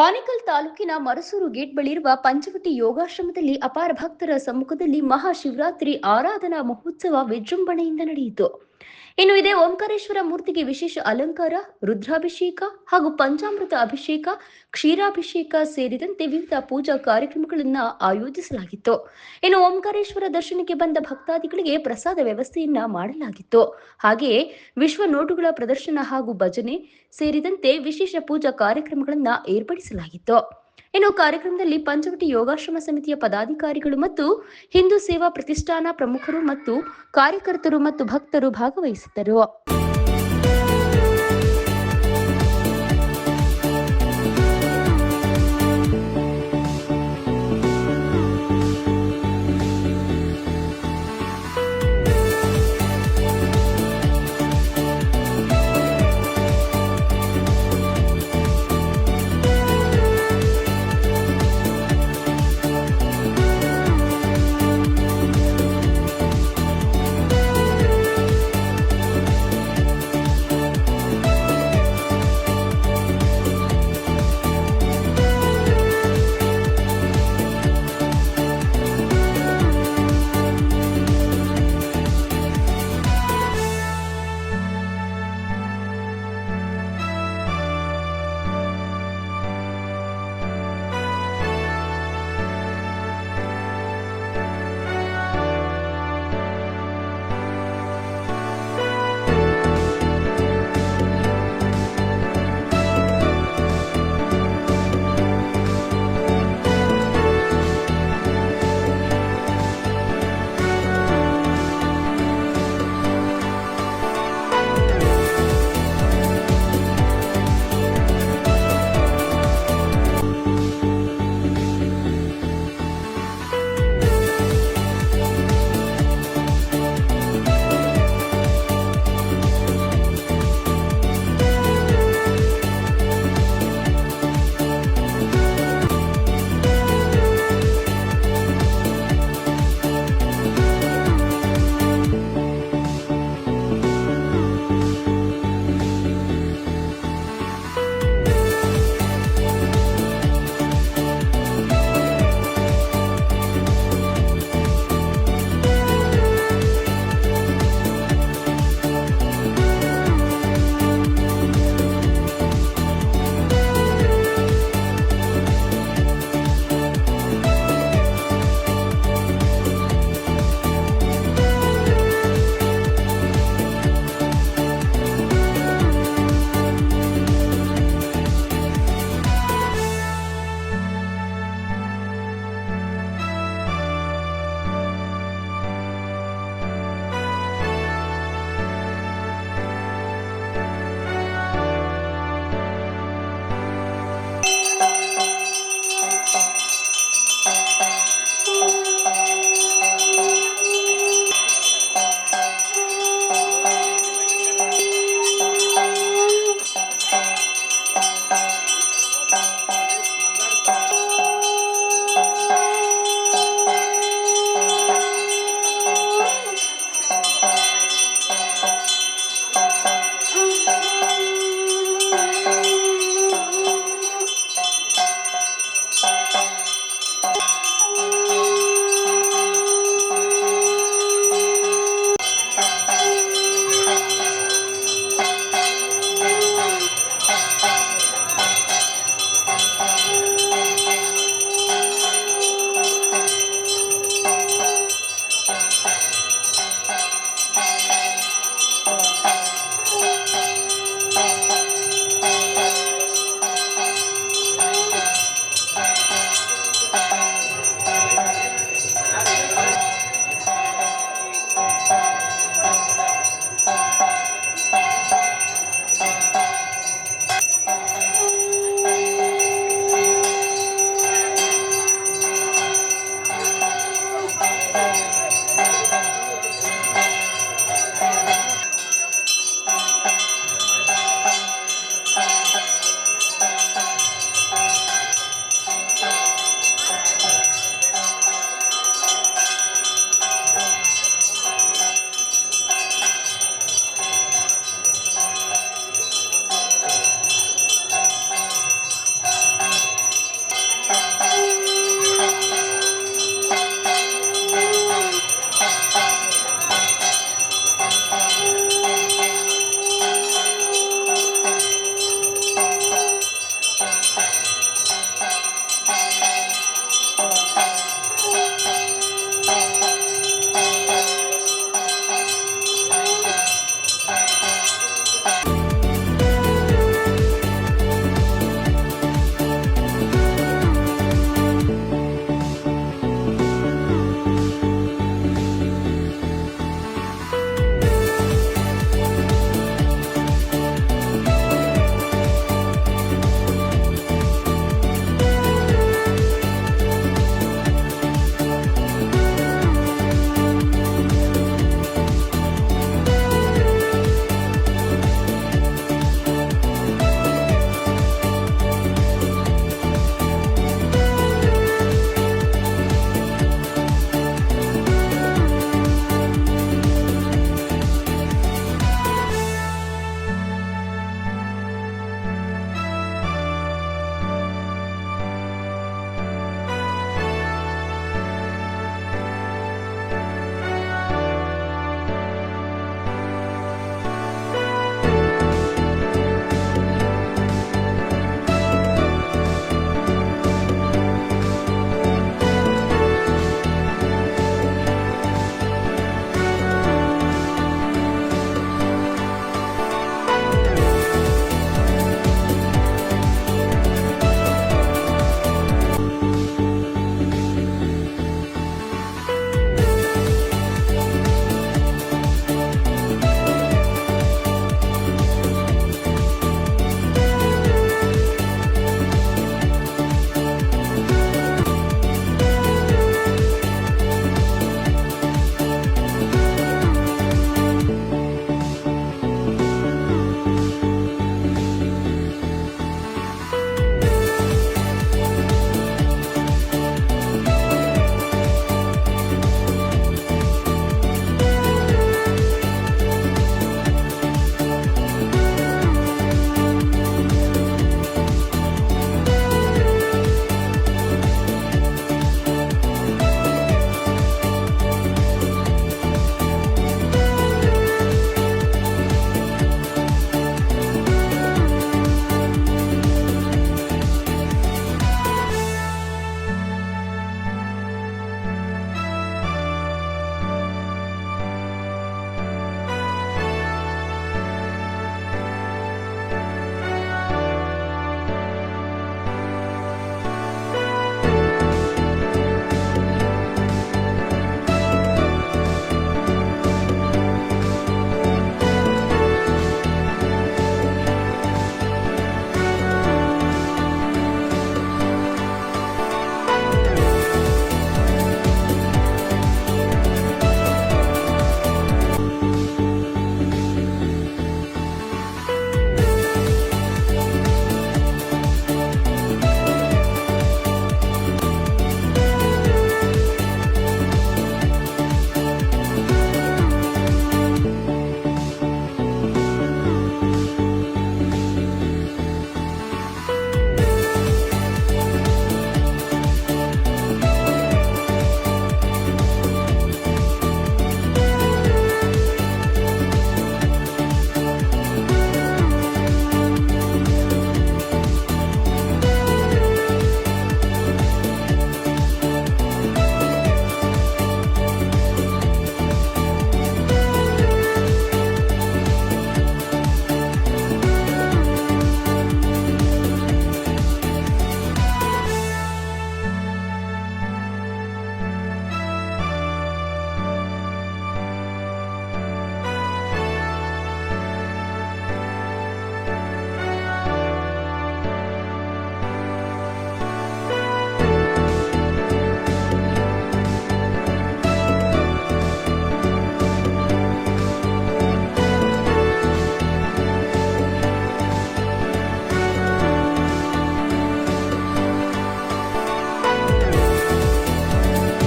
ಆನೇಕಲ್ ತಾಲೂಕಿನ ಮರಸೂರು ಗೇಟ್ ಬಳಿ ಇರುವ ಪಂಚವಟಿ ಯೋಗಾಶ್ರಮದಲ್ಲಿ ಅಪಾರ ಭಕ್ತರ ಸಮ್ಮುಖದಲ್ಲಿ ಮಹಾಶಿವರಾತ್ರಿ ಆರಾಧನಾ ಮಹೋತ್ಸವ ವಿಜೃಂಭಣೆಯಿಂದ ನಡೆಯಿತು. ಇನ್ನು ಇದೇ ಓಂಕಾರೇಶ್ವರ ಮೂರ್ತಿಗೆ ವಿಶೇಷ ಅಲಂಕಾರ, ರುದ್ರಾಭಿಷೇಕ ಹಾಗೂ ಪಂಚಾಮೃತ ಅಭಿಷೇಕ, ಕ್ಷೀರಾಭಿಷೇಕ ಸೇರಿದಂತೆ ವಿವಿಧ ಪೂಜಾ ಕಾರ್ಯಕ್ರಮಗಳನ್ನು ಆಯೋಜಿಸಲಾಗಿತ್ತು. ಇನ್ನು ಓಂಕಾರೇಶ್ವರ ದರ್ಶನಕ್ಕೆ ಬಂದ ಭಕ್ತಾದಿಗಳಿಗೆ ಪ್ರಸಾದ ವ್ಯವಸ್ಥೆಯನ್ನ ಮಾಡಲಾಗಿತ್ತು. ಹಾಗೆಯೇ ವಿಶ್ವ ನೋಟುಗಳ ಪ್ರದರ್ಶನ ಹಾಗೂ ಭಜನೆ ಸೇರಿದಂತೆ ವಿಶೇಷ ಪೂಜಾ ಕಾರ್ಯಕ್ರಮಗಳನ್ನು ಏರ್ಪಡಿಸಲಾಗಿತ್ತು. ಇನ್ನು ಕಾರ್ಯಕ್ರಮದಲ್ಲಿ ಪಂಚವಟಿ ಯೋಗಾಶ್ರಮ ಸಮಿತಿಯ ಪದಾಧಿಕಾರಿಗಳು ಮತ್ತು ಹಿಂದೂ ಸೇವಾ ಪ್ರತಿಷ್ಠಾನ ಪ್ರಮುಖರು ಮತ್ತು ಕಾರ್ಯಕರ್ತರು ಮತ್ತು ಭಕ್ತರು ಭಾಗವಹಿಸಿದ್ದರು.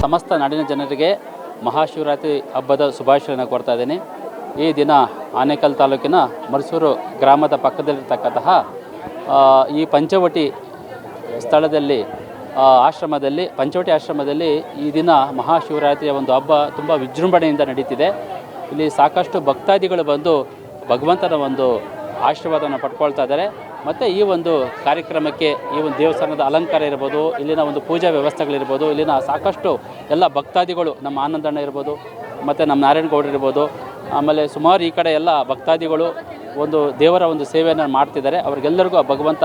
ಸಮಸ್ತ ನಾಡಿನ ಜನರಿಗೆ ಮಹಾಶಿವರಾತ್ರಿ ಹಬ್ಬದ ಶುಭಾಶಯಗಳನ್ನು ಕೊಡ್ತಾ ಇದ್ದೀನಿ. ಈ ದಿನ ಆನೇಕಲ್ ತಾಲೂಕಿನ ಮರಸೂರು ಗ್ರಾಮದ ಪಕ್ಕದಲ್ಲಿರ್ತಕ್ಕಂತಹ ಈ ಪಂಚವಟಿ ಸ್ಥಳದಲ್ಲಿ ಪಂಚವಟಿ ಆಶ್ರಮದಲ್ಲಿ ಈ ದಿನ ಮಹಾಶಿವರಾತ್ರಿಯ ಒಂದು ಹಬ್ಬ ತುಂಬ ವಿಜೃಂಭಣೆಯಿಂದ ನಡೀತಿದೆ. ಇಲ್ಲಿ ಸಾಕಷ್ಟು ಭಕ್ತಾದಿಗಳು ಬಂದು ಭಗವಂತನ ಒಂದು ಆಶೀರ್ವಾದವನ್ನು ಪಡ್ಕೊಳ್ತಾ ಇದ್ದಾರೆ. ಮತ್ತು ಈ ಒಂದು ಕಾರ್ಯಕ್ರಮಕ್ಕೆ ಈ ಒಂದು ದೇವಸ್ಥಾನದ ಅಲಂಕಾರ ಇರ್ಬೋದು, ಇಲ್ಲಿನ ಒಂದು ಪೂಜಾ ವ್ಯವಸ್ಥೆಗಳಿರ್ಬೋದು, ಇಲ್ಲಿನ ಸಾಕಷ್ಟು ಎಲ್ಲ ಭಕ್ತಾದಿಗಳು, ನಮ್ಮ ಆನಂದಣ್ಣ ಇರ್ಬೋದು, ಮತ್ತು ನಮ್ಮ ನಾರಾಯಣಗೌಡರು ಇರ್ಬೋದು, ಆಮೇಲೆ ಸುಮಾರು ಈ ಕಡೆ ಎಲ್ಲ ಭಕ್ತಾದಿಗಳು ಒಂದು ದೇವರ ಒಂದು ಸೇವೆಯನ್ನು ಮಾಡ್ತಿದ್ದಾರೆ. ಅವ್ರಿಗೆಲ್ಲರಿಗೂ ಆ ಭಗವಂತ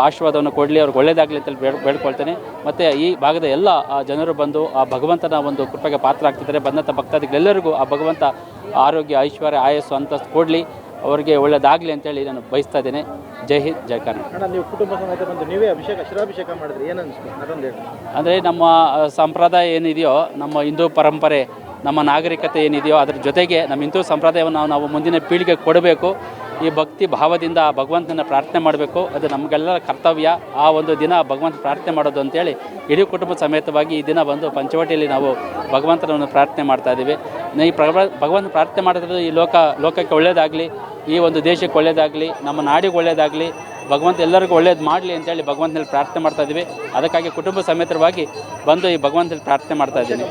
ಆಶೀರ್ವಾದವನ್ನು ಕೊಡಲಿ, ಅವ್ರಿಗೆ ಒಳ್ಳೆಯದಾಗಲಿ ಅಂತೇಳಿ ಬೇಡ್ಕೊಳ್ತೇನೆ. ಮತ್ತು ಈ ಭಾಗದ ಎಲ್ಲ ಜನರು ಬಂದು ಆ ಭಗವಂತನ ಒಂದು ಕೃಪೆಗೆ ಪಾತ್ರ ಆಗ್ತಿದ್ದಾರೆ. ಬಂದಂಥ ಭಕ್ತಾದಿಗಳೆಲ್ಲರಿಗೂ ಆ ಭಗವಂತ ಆರೋಗ್ಯ, ಐಶ್ವರ್ಯ, ಆಯಸ್ಸು ಅಂತಸ್ತು ಕೊಡಲಿ, ಅವರಿಗೆ ಒಳ್ಳೆಯದಾಗಲಿ ಅಂತೇಳಿ ನಾನು ಬಯಸ್ತಾ ಇದ್ದೇನೆ. ಜೈ ಹಿಂದ್, ಜೈ ಕರ್ನಾಟಕ. ನೀವು ಕುಟುಂಬ ಸಮೇತ ಬಂದು ನೀವೇ ಶಿರಾಭಿಷೇಕ ಮಾಡಿದ್ರಿ, ಏನು ಅನಿಸ್ತು ಅದೊಂದು ಹೇಳಿ. ಅಂದರೆ ನಮ್ಮ ಸಂಪ್ರದಾಯ ಏನಿದೆಯೋ, ನಮ್ಮ ಹಿಂದೂ ಪರಂಪರೆ, ನಮ್ಮ ನಾಗರಿಕತೆ ಏನಿದೆಯೋ ಅದರ ಜೊತೆಗೆ ನಮ್ಮ ಹಿಂದೂ ಸಂಪ್ರದಾಯವನ್ನು ನಾವು ಮುಂದಿನ ಪೀಳಿಗೆಗೆ ಕೊಡಬೇಕು. ಈ ಭಕ್ತಿ ಭಾವದಿಂದ ಭಗವಂತನ ಪ್ರಾರ್ಥನೆ ಮಾಡಬೇಕು. ಅದು ನಮಗೆಲ್ಲರ ಕರ್ತವ್ಯ. ಆ ಒಂದು ದಿನ ಭಗವಂತ ಪ್ರಾರ್ಥನೆ ಮಾಡೋದು ಅಂತೇಳಿ ಇಡೀ ಕುಟುಂಬ ಸಮೇತವಾಗಿ ಈ ದಿನ ಬಂದು ಪಂಚವಟಿಯಲ್ಲಿ ನಾವು ಭಗವಂತನನ್ನು ಪ್ರಾರ್ಥನೆ ಮಾಡ್ತಾ ಇದ್ದೀವಿ. ಈ ಭಗವಂತ ಪ್ರಾರ್ಥನೆ ಮಾಡೋದ್ರಿಂದ ಈ ಲೋಕಕ್ಕೆ ಒಳ್ಳೆಯದಾಗಲಿ, ಈ ಒಂದು ದೇಶಕ್ಕೆ ಒಳ್ಳೆಯದಾಗಲಿ, ನಮ್ಮ ನಾಡಿಗೆ ಒಳ್ಳೆಯದಾಗಲಿ, ಭಗವಂತ ಎಲ್ಲರಿಗೂ ಒಳ್ಳೇದು ಮಾಡಲಿ ಅಂತೇಳಿ ಭಗವಂತನಲ್ಲಿ ಪ್ರಾರ್ಥನೆ ಮಾಡ್ತಾ ಇದ್ದೀವಿ. ಅದಕ್ಕಾಗಿ ಕುಟುಂಬ ಸಮೇತವಾಗಿ ಬಂದು ಈ ಭಗವಂತನಲ್ಲಿ ಪ್ರಾರ್ಥನೆ ಮಾಡ್ತಾ ಇದ್ದೀನಿ.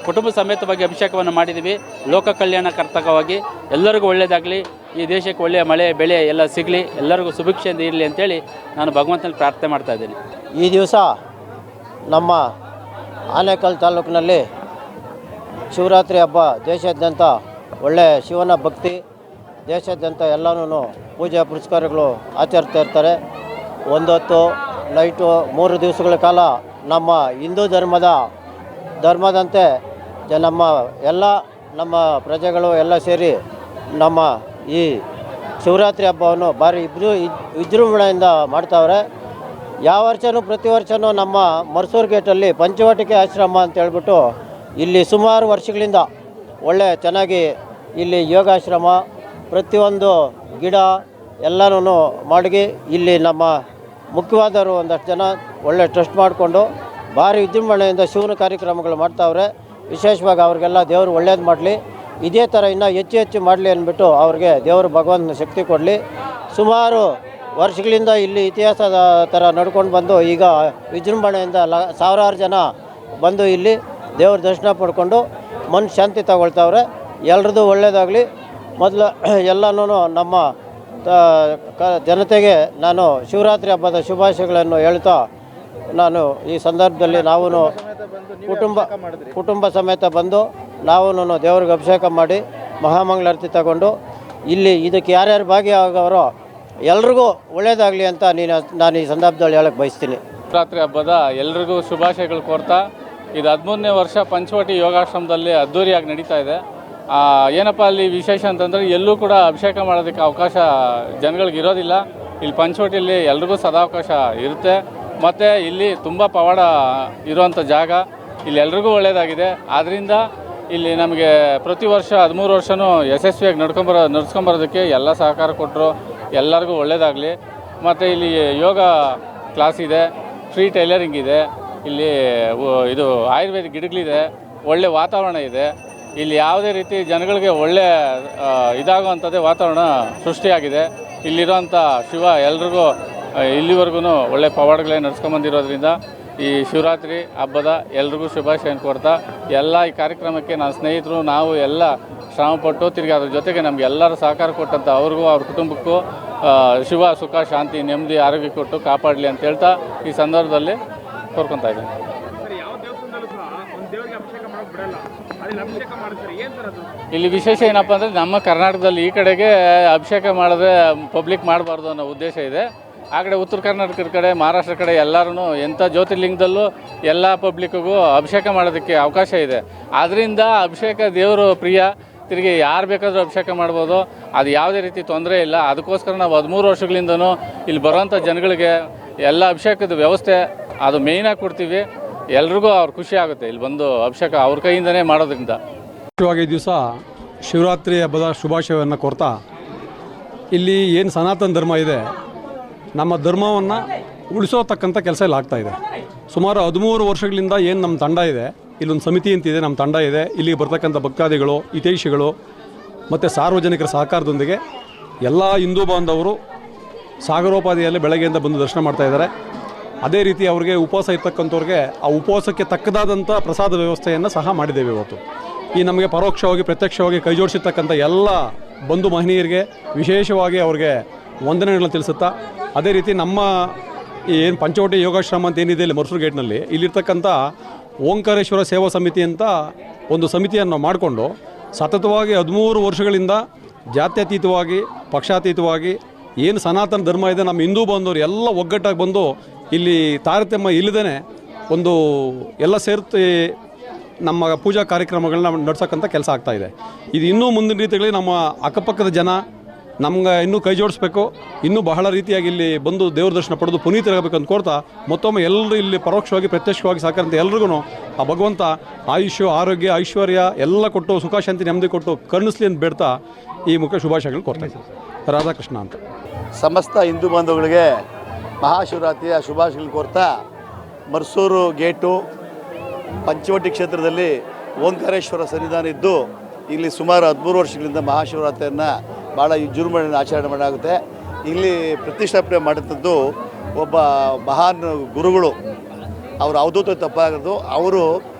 ಕುಟುಂಬ ಸಮೇತವಾಗಿ ಅಭಿಷೇಕವನ್ನು ಮಾಡಿದ್ದೀವಿ. ಲೋಕ ಕಲ್ಯಾಣ ಕರ್ತಕವಾಗಿ ಎಲ್ಲರಿಗೂ ಒಳ್ಳೆಯದಾಗಲಿ, ಈ ದೇಶಕ್ಕೆ ಒಳ್ಳೆಯ ಮಳೆ ಬೆಳೆ ಎಲ್ಲ ಸಿಗಲಿ, ಎಲ್ಲರಿಗೂ ಸುಭಿಕ್ಷೆಯಿಂದ ಇರಲಿ ಅಂತೇಳಿ ನಾನು ಭಗವಂತನಲ್ಲಿ ಪ್ರಾರ್ಥನೆ ಮಾಡ್ತಾ ಇದ್ದೀನಿ. ಈ ದಿವಸ ನಮ್ಮ ಆನೇಕಲ್ ತಾಲೂಕಿನಲ್ಲಿ ಶಿವರಾತ್ರಿ ಹಬ್ಬ ದೇಶಾದ್ಯಂತ ಒಳ್ಳೆಯ ಶಿವನ ಭಕ್ತಿ, ದೇಶಾದ್ಯಂತ ಎಲ್ಲನೂ ಪೂಜೆ ಪುರಸ್ಕಾರಗಳು ಆಚರಿಸ್ತಾ ಇರ್ತಾರೆ. ಒಂದೊತ್ತು ನೈಟು 3 ದಿವಸಗಳ ಕಾಲ ನಮ್ಮ ಹಿಂದೂ ಧರ್ಮದಂತೆ ನಮ್ಮ ಪ್ರಜೆಗಳು ಎಲ್ಲ ಸೇರಿ ನಮ್ಮ ಈ ಶಿವರಾತ್ರಿ ಹಬ್ಬವನ್ನು ಭಾರಿ ವಿಜೃಂಭಣೆಯಿಂದ ಮಾಡ್ತಾವ್ರೆ. ಯಾವ ವರ್ಷವೂ ಪ್ರತಿ ವರ್ಷವೂ ನಮ್ಮ ಮರಸೂರು ಗೇಟಲ್ಲಿ ಪಂಚವಟಿಕೆ ಆಶ್ರಮ ಅಂತ ಹೇಳ್ಬಿಟ್ಟು ಇಲ್ಲಿ ಸುಮಾರು ವರ್ಷಗಳಿಂದ ಒಳ್ಳೆ ಚೆನ್ನಾಗಿ ಇಲ್ಲಿ ಯೋಗಾಶ್ರಮ, ಪ್ರತಿಯೊಂದು ಗಿಡ ಎಲ್ಲನೂ ಮಾಡಿ ಇಲ್ಲಿ ನಮ್ಮ ಮುಖ್ಯವಾದವರು ಒಂದಷ್ಟು ಜನ ಒಳ್ಳೆ ಟ್ರಸ್ಟ್ ಮಾಡಿಕೊಂಡು ಭಾರಿ ವಿಜೃಂಭಣೆಯಿಂದ ಶಿವನ ಕಾರ್ಯಕ್ರಮಗಳು ಮಾಡ್ತಾವ್ರೆ. ವಿಶೇಷವಾಗಿ ಅವ್ರಿಗೆಲ್ಲ ದೇವರು ಒಳ್ಳೇದು ಮಾಡಲಿ, ಇದೇ ಥರ ಇನ್ನೂ ಹೆಚ್ಚು ಮಾಡಲಿ ಅಂದ್ಬಿಟ್ಟು ಅವ್ರಿಗೆ ದೇವರು ಭಗವಂತನ ಶಕ್ತಿ ಕೊಡಲಿ. ಸುಮಾರು ವರ್ಷಗಳಿಂದ ಇಲ್ಲಿ ಇತಿಹಾಸದ ಥರ ನಡ್ಕೊಂಡು ಬಂದು ಈಗ ವಿಜೃಂಭಣೆಯಿಂದ ಸಾವಿರಾರು ಜನ ಬಂದು ಇಲ್ಲಿ ದೇವ್ರ ದರ್ಶನ ಪಡ್ಕೊಂಡು ಮನಸ್ಸು ಶಾಂತಿ ತಗೊಳ್ತಾವ್ರೆ. ಎಲ್ರದ್ದು ಒಳ್ಳೆಯದಾಗಲಿ. ಮೊದಲು ಎಲ್ಲನೂ ನಮ್ಮ ಜನತೆಗೆ ನಾನು ಶಿವರಾತ್ರಿ ಹಬ್ಬದ ಶುಭಾಶಯಗಳನ್ನು ಹೇಳ್ತಾ, ನಾನು ಈ ಸಂದರ್ಭದಲ್ಲಿ ನಾವು ಕುಟುಂಬ ಸಮೇತ ಬಂದು ನಾವು ದೇವ್ರಿಗೆ ಅಭಿಷೇಕ ಮಾಡಿ ಮಹಾಮಂಗಳಾರತಿ ತಗೊಂಡು ಇಲ್ಲಿ ಇದಕ್ಕೆ ಯಾರ್ಯಾರು ಭಾಗಿಯಾಗವರೋ ಎಲ್ರಿಗೂ ಒಳ್ಳೆಯದಾಗಲಿ ಅಂತ ನಾನು ಈ ಸಂದರ್ಭದಲ್ಲಿ ಹೇಳಕ್ಕೆ ಬಯಸ್ತೀನಿ. ಶಿವರಾತ್ರಿ ಹಬ್ಬದ ಎಲ್ರಿಗೂ ಶುಭಾಶಯಗಳು ಕೋರ್ತಾ, ಇದು 13ನೇ ವರ್ಷ ಪಂಚವಟಿ ಯೋಗಾಶ್ರಮದಲ್ಲಿ ಅದ್ದೂರಿಯಾಗಿ ನಡೀತಾ ಇದೆ. ಏನಪ್ಪ ಅಲ್ಲಿ ವಿಶೇಷ ಅಂತಂದರೆ ಎಲ್ಲೂ ಕೂಡ ಅಭಿಷೇಕ ಮಾಡೋದಕ್ಕೆ ಅವಕಾಶ ಜನಗಳಿಗೆ ಇರೋದಿಲ್ಲ. ಇಲ್ಲಿ ಪಂಚವಟಿಯಲ್ಲಿ ಎಲ್ರಿಗೂ ಸದಾವಕಾಶ ಇರುತ್ತೆ. ಮತ್ತು ಇಲ್ಲಿ ತುಂಬ ಪವಾಡ ಇರುವಂಥ ಜಾಗ, ಇಲ್ಲಿ ಎಲ್ರಿಗೂ ಒಳ್ಳೆಯದಾಗಿದೆ. ಆದ್ದರಿಂದ ಇಲ್ಲಿ ನಮಗೆ ಪ್ರತಿ ವರ್ಷ 13 ವರ್ಷವೂ ಯಶಸ್ವಿಯಾಗಿ ನಡ್ಸ್ಕೊಂಬರೋದಕ್ಕೆ ಎಲ್ಲ ಸಹಕಾರ ಕೊಟ್ಟರು. ಎಲ್ಲರಿಗೂ ಒಳ್ಳೆಯದಾಗಲಿ. ಮತ್ತು ಇಲ್ಲಿ ಯೋಗ ಕ್ಲಾಸ್ ಇದೆ, ಫ್ರೀ ಟೈಲರಿಂಗ್ ಇದೆ, ಇಲ್ಲಿ ಇದು ಆಯುರ್ವೇದಿಕ್ ಗಿಡಗಳಿದೆ, ಒಳ್ಳೆ ವಾತಾವರಣ ಇದೆ. ಇಲ್ಲಿ ಯಾವುದೇ ರೀತಿ ಜನಗಳಿಗೆ ಒಳ್ಳೆ ಇದಾಗುವಂಥದ್ದೇ ವಾತಾವರಣ ಸೃಷ್ಟಿಯಾಗಿದೆ. ಇಲ್ಲಿರೋಂಥ ಶಿವ ಎಲ್ರಿಗೂ ಇಲ್ಲಿವರೆಗೂ ಒಳ್ಳೆ ಪವಾಡಗಳೇ ನಡ್ಸ್ಕೊಂಬಂದಿರೋದ್ರಿಂದ ಈ ಶಿವರಾತ್ರಿ ಹಬ್ಬದ ಎಲ್ರಿಗೂ ಶುಭಾಶಯ ಕೋರ್ತಾ, ಎಲ್ಲ ಈ ಕಾರ್ಯಕ್ರಮಕ್ಕೆ ನನ್ನ ಸ್ನೇಹಿತರು ನಾವು ಎಲ್ಲ ಶ್ರಮಪಟ್ಟು ತಿರುಗಿ ಅದ್ರ ಜೊತೆಗೆ ನಮಗೆ ಎಲ್ಲರೂ ಸಹಕಾರ ಕೊಟ್ಟಂಥ ಅವ್ರಿಗೂ ಅವ್ರ ಕುಟುಂಬಕ್ಕೂ ಶಿವ ಸುಖ ಶಾಂತಿ ನೆಮ್ಮದಿ ಆರೋಗ್ಯ ಕೊಟ್ಟು ಕಾಪಾಡಲಿ ಅಂತ ಹೇಳ್ತಾ ಈ ಸಂದರ್ಭದಲ್ಲಿ ಕೋರ್ಕೊತಾ ಇದ್ದೀನಿ. ಇಲ್ಲಿ ವಿಶೇಷ ಏನಪ್ಪ ಅಂದರೆ ನಮ್ಮ ಕರ್ನಾಟಕದಲ್ಲಿ ಈ ಕಡೆಗೆ ಅಭಿಷೇಕ ಮಾಡಿದ್ರೆ ಪಬ್ಲಿಕ್ ಮಾಡಬಾರ್ದು ಅನ್ನೋ ಉದ್ದೇಶ ಇದೆ. ಆ ಕಡೆ ಉತ್ತರ ಕರ್ನಾಟಕದ ಕಡೆ ಮಹಾರಾಷ್ಟ್ರ ಕಡೆ ಎಲ್ಲರೂ ಎಂಥ ಜ್ಯೋತಿರ್ಲಿಂಗದಲ್ಲೂ ಎಲ್ಲ ಪಬ್ಲಿಕ್ಕಿಗೂ ಅಭಿಷೇಕ ಮಾಡೋದಕ್ಕೆ ಅವಕಾಶ ಇದೆ. ಆದ್ದರಿಂದ ಅಭಿಷೇಕ ದೇವರು ಪ್ರಿಯ, ತಿರುಗಿ ಯಾರು ಬೇಕಾದರೂ ಅಭಿಷೇಕ ಮಾಡ್ಬೋದು, ಅದು ಯಾವುದೇ ರೀತಿ ತೊಂದರೆ ಇಲ್ಲ. ಅದಕ್ಕೋಸ್ಕರ ನಾವು 13 ವರ್ಷಗಳಿಂದನೂ ಇಲ್ಲಿ ಬರೋಂಥ ಜನಗಳಿಗೆ ಎಲ್ಲ ಅಭಿಷೇಕದ ವ್ಯವಸ್ಥೆ ಅದು ಮೇಯ್ನಾಗಿ ಕೊಡ್ತೀವಿ. ಎಲ್ರಿಗೂ ಅವ್ರ ಖುಷಿ ಆಗುತ್ತೆ ಇಲ್ಲಿ ಬಂದು ಅಭಿಷೇಕ ಅವ್ರ ಕೈಯಿಂದನೇ ಮಾಡೋದ್ರಿಂದ. ಮುಖ್ಯವಾಗಿ ದಿವಸ ಶಿವರಾತ್ರಿ ಹಬ್ಬದ ಶುಭಾಶಯವನ್ನು ಕೋರ್ತಾ, ಇಲ್ಲಿ ಏನು ಸನಾತನ ಧರ್ಮ ಇದೆ, ನಮ್ಮ ಧರ್ಮವನ್ನು ಉಳಿಸೋತಕ್ಕಂಥ ಕೆಲಸ ಇಲ್ಲಿ ಆಗ್ತಾಯಿದೆ. ಸುಮಾರು 13 ವರ್ಷಗಳಿಂದ ಏನು ನಮ್ಮ ತಂಡ ಇದೆ, ಇಲ್ಲೊಂದು ಸಮಿತಿ ಅಂತಿದೆ, ನಮ್ಮ ತಂಡ ಇದೆ. ಇಲ್ಲಿಗೆ ಬರ್ತಕ್ಕಂಥ ಭಕ್ತಾದಿಗಳು, ಹಿತೈಷಿಗಳು ಮತ್ತು ಸಾರ್ವಜನಿಕರ ಸಹಕಾರದೊಂದಿಗೆ ಎಲ್ಲ ಹಿಂದೂ ಬಾಂಧವರು ಸಾಗರೋಪಾದಿಯಲ್ಲಿ ಬೆಳಗ್ಗೆಯಿಂದ ಬಂದು ದರ್ಶನ ಮಾಡ್ತಾ ಇದ್ದಾರೆ. ಅದೇ ರೀತಿ ಅವ್ರಿಗೆ ಉಪವಾಸ ಇರ್ತಕ್ಕಂಥವ್ರಿಗೆ ಆ ಉಪವಾಸಕ್ಕೆ ತಕ್ಕದಾದಂಥ ಪ್ರಸಾದ ವ್ಯವಸ್ಥೆಯನ್ನು ಸಹ ಮಾಡಿದ್ದೇವೆ ಇವತ್ತು. ಈ ನಮಗೆ ಪರೋಕ್ಷವಾಗಿ ಪ್ರತ್ಯಕ್ಷವಾಗಿ ಕೈ ಜೋಡಿಸಿರ್ತಕ್ಕಂಥ ಎಲ್ಲ ಬಂಧು ಮಹನೀಯರಿಗೆ ವಿಶೇಷವಾಗಿ ಅವ್ರಿಗೆ ವಂದನೆಗಳನ್ನು ತಿಳಿಸುತ್ತಾ, ಅದೇ ರೀತಿ ನಮ್ಮ ಏನು ಪಂಚವಟಿ ಯೋಗಾಶ್ರಮ ಅಂತ ಏನಿದೆ ಇಲ್ಲಿ ಮರ್ಸೂರು ಗೇಟ್ನಲ್ಲಿ, ಇಲ್ಲಿರ್ತಕ್ಕಂಥ ಓಂಕಾರೇಶ್ವರ ಸೇವಾ ಸಮಿತಿ ಅಂತ ಒಂದು ಸಮಿತಿಯನ್ನು ಮಾಡಿಕೊಂಡು ಸತತವಾಗಿ 13 ವರ್ಷಗಳಿಂದ ಜಾತ್ಯತೀತವಾಗಿ ಪಕ್ಷಾತೀತವಾಗಿ ಏನು ಸನಾತನ ಧರ್ಮ ಇದೆ ನಮ್ಮ ಹಿಂದೂ ಬಾಂಧವರು ಎಲ್ಲ ಒಗ್ಗಟ್ಟಾಗಿ ಬಂದು ಇಲ್ಲಿ ತಾರತಮ್ಯ ಇಲ್ಲದೇ ಒಂದು ಎಲ್ಲ ಸೇರ್ತಿ ನಮ್ಮ ಪೂಜಾ ಕಾರ್ಯಕ್ರಮಗಳನ್ನ ನಡೆಸೋಕ್ಕಂಥ ಕೆಲಸ ಆಗ್ತಾಯಿದೆ. ಇದು ಇನ್ನೂ ಮುಂದಿನ ರೀತಿಯಲ್ಲಿ ನಮ್ಮ ಅಕ್ಕಪಕ್ಕದ ಜನ ನಮ್ಗೆ ಇನ್ನೂ ಕೈ ಜೋಡಿಸ್ಬೇಕು, ಇನ್ನೂ ಬಹಳ ರೀತಿಯಾಗಿ ಇಲ್ಲಿ ಬಂದು ದೇವ್ರ ದರ್ಶನ ಪಡೆದು ಪುನೀತರಾಗಬೇಕು ಅಂತ ಕೋರ್ತಾ ಮತ್ತೊಮ್ಮೆ ಎಲ್ಲರೂ ಇಲ್ಲಿ ಪರೋಕ್ಷವಾಗಿ ಪ್ರತ್ಯಕ್ಷವಾಗಿ ಸಾಕಂತ ಎಲ್ರಿಗೂ ಆ ಭಗವಂತ ಆಯುಷ್ಯ ಆರೋಗ್ಯ ಐಶ್ವರ್ಯ ಎಲ್ಲ ಕೊಟ್ಟು ಸುಖ ಶಾಂತಿ ನೆಮ್ಮದಿ ಕೊಟ್ಟು ಕರುಣಿಸ್ಲಿ ಅಂತ ಬೇಡ್ತಾ ಈ ಮುಖ್ಯ ಶುಭಾಶಯಗಳು ಕೊಡ್ತಾ ಇದ್ದೀನಿ. ರಾಧಾಕೃಷ್ಣ ಅಂತ. ಸಮಸ್ತ ಹಿಂದೂ ಬಾಂಧವಗಳಿಗೆ ಮಹಾಶಿವರಾತ್ರಿಯ ಶುಭಾಶಯಗಳು ಕೋರ್ತಾ ಮರ್ಸೂರು ಗೇಟು ಪಂಚವಟಿ ಕ್ಷೇತ್ರದಲ್ಲಿ ಓಂಕಾರೇಶ್ವರ ಸನ್ನಿಧಾನ ಇದ್ದು ಇಲ್ಲಿ ಸುಮಾರು 13 ವರ್ಷಗಳಿಂದ ಮಹಾಶಿವರಾತ್ರಿಯನ್ನು ಭಾಳ ವಿಜೃಂಭಣೆಯಿಂದ ಆಚರಣೆ ಮಾಡಲಾಗುತ್ತೆ. ಇಲ್ಲಿ ಪ್ರತಿಷ್ಠಾಪನೆ ಮಾಡಿದಂಥದ್ದು ಒಬ್ಬ ಮಹಾನ್ ಗುರುಗಳು, ಅವರು ಅವಧೂತ ತಪ್ಪಾಗೋದು, ಅವರು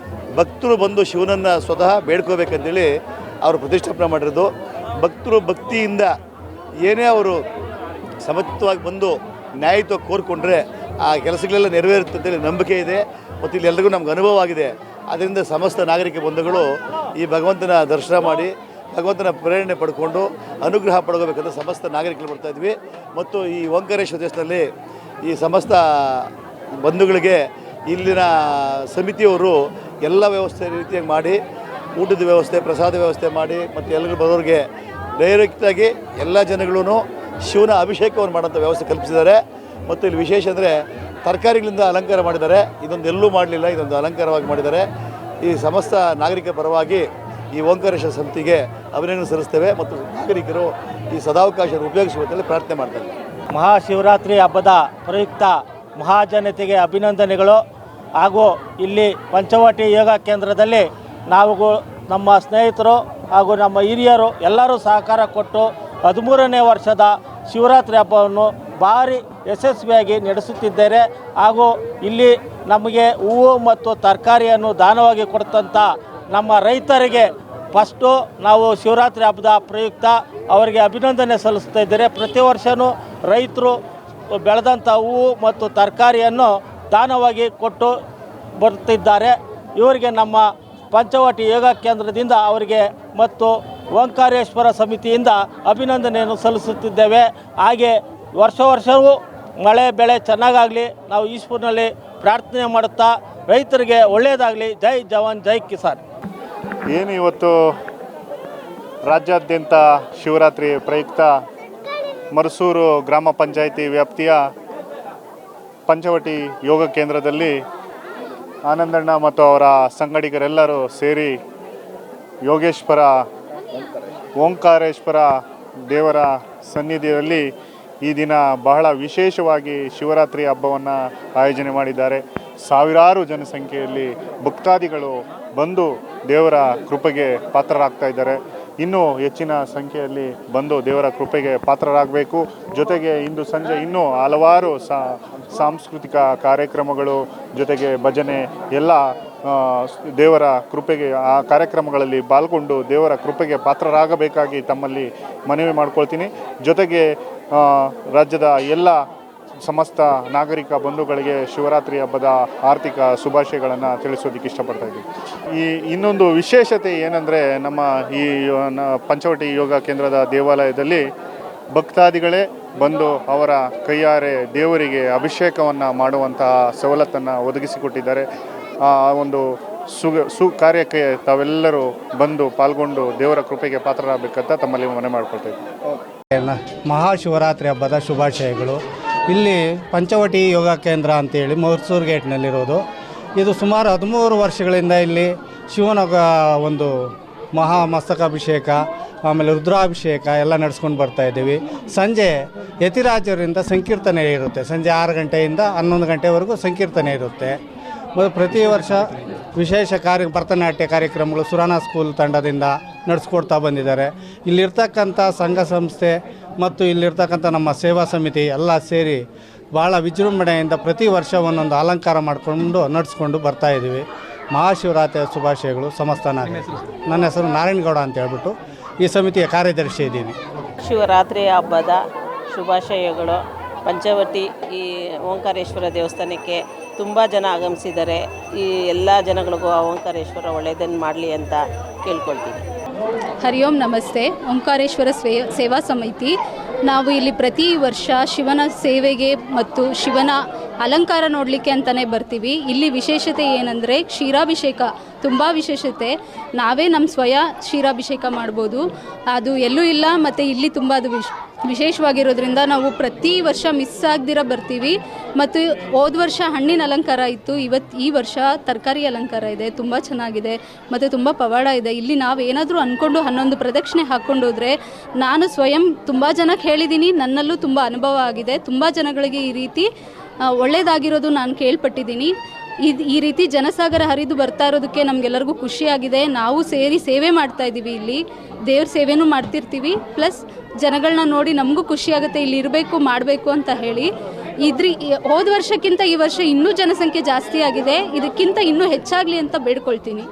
ಭಕ್ತರು ಬಂದು ಶಿವನನ್ನು ಸ್ವತಃ ಬೇಡ್ಕೋಬೇಕಂತೇಳಿ ಅವರು ಪ್ರತಿಷ್ಠಾಪನೆ ಮಾಡಿರೋದು. ಭಕ್ತರು ಭಕ್ತಿಯಿಂದ ಏನೇ ಅವರು ಸಮಚಿತವಾಗಿ ಬಂದು ನ್ಯಾಯತ್ವ ಕೋರಿಕೊಂಡ್ರೆ ಆ ಕೆಲಸಗಳೆಲ್ಲ ನೆರವೇರುತ್ತೆ ಅಂತೇಳಿ ನಂಬಿಕೆ ಇದೆ ಮತ್ತು ಇಲ್ಲಿ ಎಲ್ರಿಗೂ ನಮ್ಗೆ ಅನುಭವ ಆಗಿದೆ. ಅದರಿಂದ ಸಮಸ್ತ ನಾಗರಿಕ ಬಂಧುಗಳು ಈ ಭಗವಂತನ ದರ್ಶನ ಮಾಡಿ ಭಗವಂತನ ಪ್ರೇರಣೆ ಪಡ್ಕೊಂಡು ಅನುಗ್ರಹ ಪಡ್ಕೋಬೇಕಂತ ಸಮಸ್ತ ನಾಗರಿಕರು ಬರ್ತಾಯಿದ್ವಿ. ಮತ್ತು ಈ ಓಂಕಾರೇಶ್ವರ ದೇಶದಲ್ಲಿ ಈ ಸಮಸ್ತ ಬಂಧುಗಳಿಗೆ ಇಲ್ಲಿನ ಸಮಿತಿಯವರು ಎಲ್ಲ ವ್ಯವಸ್ಥೆ ರೀತಿಯಾಗಿ ಮಾಡಿ ಊಟದ ವ್ಯವಸ್ಥೆ ಪ್ರಸಾದ ವ್ಯವಸ್ಥೆ ಮಾಡಿ ಮತ್ತು ಎಲ್ಲರಿಗೂ ಬರೋರಿಗೆ ಡೈರೆಕ್ಟಾಗಿ ಎಲ್ಲ ಜನಗಳೂ ಶಿವನ ಅಭಿಷೇಕವನ್ನು ಮಾಡೋಂಥ ವ್ಯವಸ್ಥೆ ಕಲ್ಪಿಸಿದ್ದಾರೆ. ಮತ್ತು ಇಲ್ಲಿ ವಿಶೇಷ ಅಂದರೆ ತರಕಾರಿಗಳಿಂದ ಅಲಂಕಾರ ಮಾಡಿದ್ದಾರೆ. ಇದೊಂದು ಎಲ್ಲೂ ಮಾಡಲಿಲ್ಲ, ಇದೊಂದು ಅಲಂಕಾರವಾಗಿ ಮಾಡಿದ್ದಾರೆ. ಈ ಸಮಸ್ತ ನಾಗರಿಕ ಪರವಾಗಿ ಈ ಓಂಕಾರೇಶ್ವರ ಸಮಿತಿಗೆ ಅಭಿನಂದನೆ ಸಲ್ಲಿಸ್ತೇವೆ ಮತ್ತು ನಾಗರಿಕರು ಈ ಸದಾವಕಾಶವನ್ನು ಉಪಯೋಗಿಸುವಂತೆಲ್ಲ ಪ್ರಾರ್ಥನೆ ಮಾಡ್ತಾರೆ. ಮಹಾಶಿವರಾತ್ರಿ ಹಬ್ಬದ ಪ್ರಯುಕ್ತ ಮಹಾಜನತೆಗೆ ಅಭಿನಂದನೆಗಳು. ಹಾಗೂ ಇಲ್ಲಿ ಪಂಚವಟಿ ಯೋಗ ಕೇಂದ್ರದಲ್ಲಿ ನಾವು ನಮ್ಮ ಸ್ನೇಹಿತರು ಹಾಗೂ ನಮ್ಮ ಹಿರಿಯರು ಎಲ್ಲರೂ ಸಹಕಾರ ಕೊಟ್ಟು 13ನೇ ವರ್ಷದ ಶಿವರಾತ್ರಿ ಹಬ್ಬವನ್ನು ಭಾರಿ ಯಶಸ್ವಿಯಾಗಿ ನಡೆಸುತ್ತಿದ್ದಾರೆ. ಹಾಗೂ ಇಲ್ಲಿ ನಮಗೆ ಹೂವು ಮತ್ತು ತರಕಾರಿಯನ್ನು ದಾನವಾಗಿ ಕೊಡ್ತಂಥ ನಮ್ಮ ರೈತರಿಗೆ ಫಸ್ಟು ನಾವು ಶಿವರಾತ್ರಿ ಹಬ್ಬದ ಪ್ರಯುಕ್ತ ಅವರಿಗೆ ಅಭಿನಂದನೆ ಸಲ್ಲಿಸ್ತಾ ಇದ್ದಾರೆ. ಪ್ರತಿ ವರ್ಷವೂ ರೈತರು ಬೆಳೆದಂಥ ಹೂವು ಮತ್ತು ತರಕಾರಿಯನ್ನು ದಾನವಾಗಿ ಕೊಟ್ಟು ಬರ್ತಿದ್ದಾರೆ. ಇವರಿಗೆ ನಮ್ಮ ಪಂಚವಟಿ ಯೋಗ ಕೇಂದ್ರದಿಂದ ಅವರಿಗೆ ಮತ್ತು ಓಂಕಾರೇಶ್ವರ ಸಮಿತಿಯಿಂದ ಅಭಿನಂದನೆಯನ್ನು ಸಲ್ಲಿಸುತ್ತಿದ್ದೇವೆ. ಹಾಗೆ ವರ್ಷವೂ ಮಳೆ ಬೆಳೆ ಚೆನ್ನಾಗಾಗಲಿ ನಾವು ಈಶ್ವರನಲ್ಲಿ ಪ್ರಾರ್ಥನೆ ಮಾಡುತ್ತಾ ರೈತರಿಗೆ ಒಳ್ಳೆಯದಾಗಲಿ. ಜೈ ಜವಾನ್ ಜೈ ಕಿಸಾನ್. ಏನು ಇವತ್ತು ರಾಜ್ಯಾದ್ಯಂತ ಶಿವರಾತ್ರಿ ಪ್ರಯುಕ್ತ ಮರಸೂರು ಗ್ರಾಮ ಪಂಚಾಯಿತಿ ವ್ಯಾಪ್ತಿಯ ಪಂಚವಟಿ ಯೋಗ ಕೇಂದ್ರದಲ್ಲಿ ಆನಂದಣ್ಣ ಮತ್ತು ಅವರ ಸಂಗಡಿಗರೆಲ್ಲರೂ ಸೇರಿ ಓಂಕಾರೇಶ್ವರ ದೇವರ ಸನ್ನಿಧಿಯಲ್ಲಿ ಈ ದಿನ ಬಹಳ ವಿಶೇಷವಾಗಿ ಶಿವರಾತ್ರಿ ಹಬ್ಬವನ್ನು ಆಯೋಜನೆ ಮಾಡಿದ್ದಾರೆ. ಸಾವಿರಾರು ಜನಸಂಖ್ಯೆಯಲ್ಲಿ ಭಕ್ತಾದಿಗಳು ಬಂದು ದೇವರ ಕೃಪೆಗೆ ಪಾತ್ರರಾಗ್ತಾ ಇದ್ದಾರೆ. ಇನ್ನೂ ಹೆಚ್ಚಿನ ಸಂಖ್ಯೆಯಲ್ಲಿ ಬಂದು ದೇವರ ಕೃಪೆಗೆ ಪಾತ್ರರಾಗಬೇಕು. ಜೊತೆಗೆ ಇಂದು ಸಂಜೆ ಇನ್ನೂ ಹಲವಾರು ಸಾಂಸ್ಕೃತಿಕ ಕಾರ್ಯಕ್ರಮಗಳು ಜೊತೆಗೆ ಭಜನೆ ಎಲ್ಲ ದೇವರ ಕೃಪೆಗೆ ಆ ಕಾರ್ಯಕ್ರಮಗಳಲ್ಲಿ ಪಾಲ್ಗೊಂಡು ದೇವರ ಕೃಪೆಗೆ ಪಾತ್ರರಾಗಬೇಕಾಗಿ ತಮ್ಮಲ್ಲಿ ಮನವಿ ಮಾಡ್ಕೊಳ್ತೀನಿ. ಜೊತೆಗೆ ರಾಜ್ಯದ ಎಲ್ಲ ಸಮಸ್ತ ನಾಗರಿಕ ಬಂಧುಗಳಿಗೆ ಶಿವರಾತ್ರಿ ಹಬ್ಬದ ಆರ್ಥಿಕ ಶುಭಾಶಯಗಳನ್ನು ತಿಳಿಸೋದಕ್ಕೆ ಇಷ್ಟಪಡ್ತಾ ಇದ್ದೀವಿ. ಈ ಇನ್ನೊಂದು ವಿಶೇಷತೆ ಏನಂದರೆ ನಮ್ಮ ಈ ಪಂಚವಟಿ ಯೋಗ ಕೇಂದ್ರದ ದೇವಾಲಯದಲ್ಲಿ ಭಕ್ತಾದಿಗಳೇ ಬಂದು ಅವರ ಕೈಯಾರೆ ದೇವರಿಗೆ ಅಭಿಷೇಕವನ್ನು ಮಾಡುವಂತಹ ಸವಲತ್ತನ್ನು ಒದಗಿಸಿಕೊಟ್ಟಿದ್ದಾರೆ. ಆ ಒಂದು ಕಾರ್ಯಕ್ಕೆ ತಾವೆಲ್ಲರೂ ಬಂದು ಪಾಲ್ಗೊಂಡು ದೇವರ ಕೃಪೆಗೆ ಪಾತ್ರರಾಗಬೇಕಂತ ತಮ್ಮಲ್ಲಿ ಮನವಿ ಮಾಡ್ಕೊಳ್ತಾ ಇದ್ದೀವಿ. ಮಹಾಶಿವರಾತ್ರಿ ಹಬ್ಬದ ಶುಭಾಶಯಗಳು. ಇಲ್ಲಿ ಪಂಚವಟಿ ಯೋಗ ಕೇಂದ್ರ ಅಂತೇಳಿ ಮರ್ಸೂರು ಗೇಟ್ನಲ್ಲಿರೋದು. ಇದು ಸುಮಾರು 13 ವರ್ಷಗಳಿಂದ ಇಲ್ಲಿ ಶಿವನ ಒಂದು ಮಹಾಮಸ್ತಕಾಭಿಷೇಕ ಆಮೇಲೆ ರುದ್ರಾಭಿಷೇಕ ಎಲ್ಲ ನಡೆಸ್ಕೊಂಡು ಬರ್ತಾಯಿದ್ದೀವಿ. ಸಂಜೆ ಯತಿರಾಜರಿಂದ ಸಂಕೀರ್ತನೆ ಇರುತ್ತೆ. ಸಂಜೆ 6 ಗಂಟೆಯಿಂದ 11 ಗಂಟೆವರೆಗೂ ಸಂಕೀರ್ತನೆ ಇರುತ್ತೆ. ಮತ್ತು ಪ್ರತಿ ವರ್ಷ ವಿಶೇಷ ಭರತನಾಟ್ಯ ಕಾರ್ಯಕ್ರಮಗಳು ಸುರಾನ ಸ್ಕೂಲ್ ತಂಡದಿಂದ ನಡೆಸ್ಕೊಡ್ತಾ ಬಂದಿದ್ದಾರೆ. ಇಲ್ಲಿರ್ತಕ್ಕಂಥ ಸಂಘ ಸಂಸ್ಥೆ ಮತ್ತು ಇಲ್ಲಿರ್ತಕ್ಕಂಥ ನಮ್ಮ ಸೇವಾ ಸಮಿತಿ ಎಲ್ಲ ಸೇರಿ ಭಾಳ ವಿಜೃಂಭಣೆಯಿಂದ ಪ್ರತಿ ವರ್ಷ ಒಂದೊಂದು ಅಲಂಕಾರ ಮಾಡಿಕೊಂಡು ನಡೆಸ್ಕೊಂಡು ಬರ್ತಾಯಿದ್ದೀವಿ. ಮಹಾಶಿವರಾತ್ರಿಯ ಶುಭಾಶಯಗಳು ಸಮಸ್ತ ನಾಗರಿಕ. ನನ್ನ ಹೆಸರು ನಾರಾಯಣಗೌಡ ಅಂತ ಹೇಳ್ಬಿಟ್ಟು ಈ ಸಮಿತಿಯ ಕಾರ್ಯದರ್ಶಿ ಇದ್ದೀನಿ. ಶಿವರಾತ್ರಿ ಹಬ್ಬದ ಶುಭಾಶಯಗಳು. ಪಂಚವಟಿ ಈ ಓಂಕಾರೇಶ್ವರ ದೇವಸ್ಥಾನಕ್ಕೆ ತುಂಬ ಜನ ಆಗಮಿಸಿದ್ದಾರೆ. ಈ ಎಲ್ಲ ಜನಗಳಿಗೂ ಆ ಓಂಕಾರೇಶ್ವರ ಒಳ್ಳೆಯದನ್ನು ಮಾಡಲಿ ಅಂತ ಕೇಳ್ಕೊಳ್ತೀನಿ. ಹರಿ ಓಂ ನಮಸ್ತೆ. ಓಂಕಾರೇಶ್ವರ ಸೇವಾ ಸಮಿತಿ ನಾವು ಇಲ್ಲಿ ಪ್ರತಿ ವರ್ಷ ಶಿವನ ಸೇವೆಗೆ ಮತ್ತು ಶಿವನ ಅಲಂಕಾರ ನೋಡಲಿಕ್ಕೆ ಅಂತಲೇ ಬರ್ತೀವಿ. ಇಲ್ಲಿ ವಿಶೇಷತೆ ಏನಂದರೆ ಕ್ಷೀರಾಭಿಷೇಕ ತುಂಬ ವಿಶೇಷತೆ. ನಾವೇ ನಮ್ಮ ಕ್ಷೀರಾಭಿಷೇಕ ಮಾಡ್ಬೋದು, ಅದು ಎಲ್ಲೂ ಇಲ್ಲ. ಮತ್ತು ಇಲ್ಲಿ ತುಂಬ ಅದು ವಿಶೇಷವಾಗಿರೋದ್ರಿಂದ ನಾವು ಪ್ರತಿ ವರ್ಷ ಮಿಸ್ ಆಗದಿರ ಬರ್ತೀವಿ. ಮತ್ತು ಹೋದ ವರ್ಷ ಹಣ್ಣಿನ ಅಲಂಕಾರ ಇತ್ತು, ಈ ವರ್ಷ ತರಕಾರಿ ಅಲಂಕಾರ ಇದೆ. ತುಂಬ ಚೆನ್ನಾಗಿದೆ ಮತ್ತು ತುಂಬ ಪವಾಡ ಇದೆ. ಇಲ್ಲಿ ನಾವು ಏನಾದರೂ ಅಂದ್ಕೊಂಡು 11 ಪ್ರದಕ್ಷಿಣೆ ಹಾಕ್ಕೊಂಡೋದ್ರೆ ನಾನು ಸ್ವಯಂ ತುಂಬ ಜನಕ್ಕೆ ಹೇಳಿದ್ದೀನಿ, ನನ್ನಲ್ಲೂ ತುಂಬ ಅನುಭವ ಆಗಿದೆ. ತುಂಬ ಜನಗಳಿಗೆ ಈ ರೀತಿ ಒಳ್ಳೆಯದಾಗಿರೋದು ನಾನು ಕೇಳ್ಪಟ್ಟಿದ್ದೀನಿ. ಈ ರೀತಿ ಜನಸಾಗರ ಹರಿದು ಬರ್ತಾ ಇರೋದಕ್ಕೆ ನಮಗೆಲ್ಲರಿಗೂ ಖುಷಿಯಾಗಿದೆ. ನಾವು ಸೇರಿ ಸೇವೆ ಮಾಡ್ತಾ ಇದ್ದೀವಿ. ಇಲ್ಲಿ ದೇವ್ರ ಸೇವೆನೂ ಮಾಡ್ತಿರ್ತೀವಿ. ಪ್ಲಸ್ ಜನಗಳನ್ನ ನೋಡಿ ನಮಗೂ ಖುಷಿಯಾಗುತ್ತೆ, ಇಲ್ಲಿ ಇರಬೇಕು ಮಾಡಬೇಕು ಅಂತ ಹೇಳಿ. ಹೋದ ವರ್ಷಕ್ಕಿಂತ ಈ ವರ್ಷ ಇನ್ನೂ ಜನಸಂಖ್ಯೆ ಜಾಸ್ತಿ ಆಗಿದೆ. ಇದಕ್ಕಿಂತ ಇನ್ನೂ ಹೆಚ್ಚಾಗಲಿ ಅಂತ ಬೇಡ್ಕೊಳ್ತೀನಿ.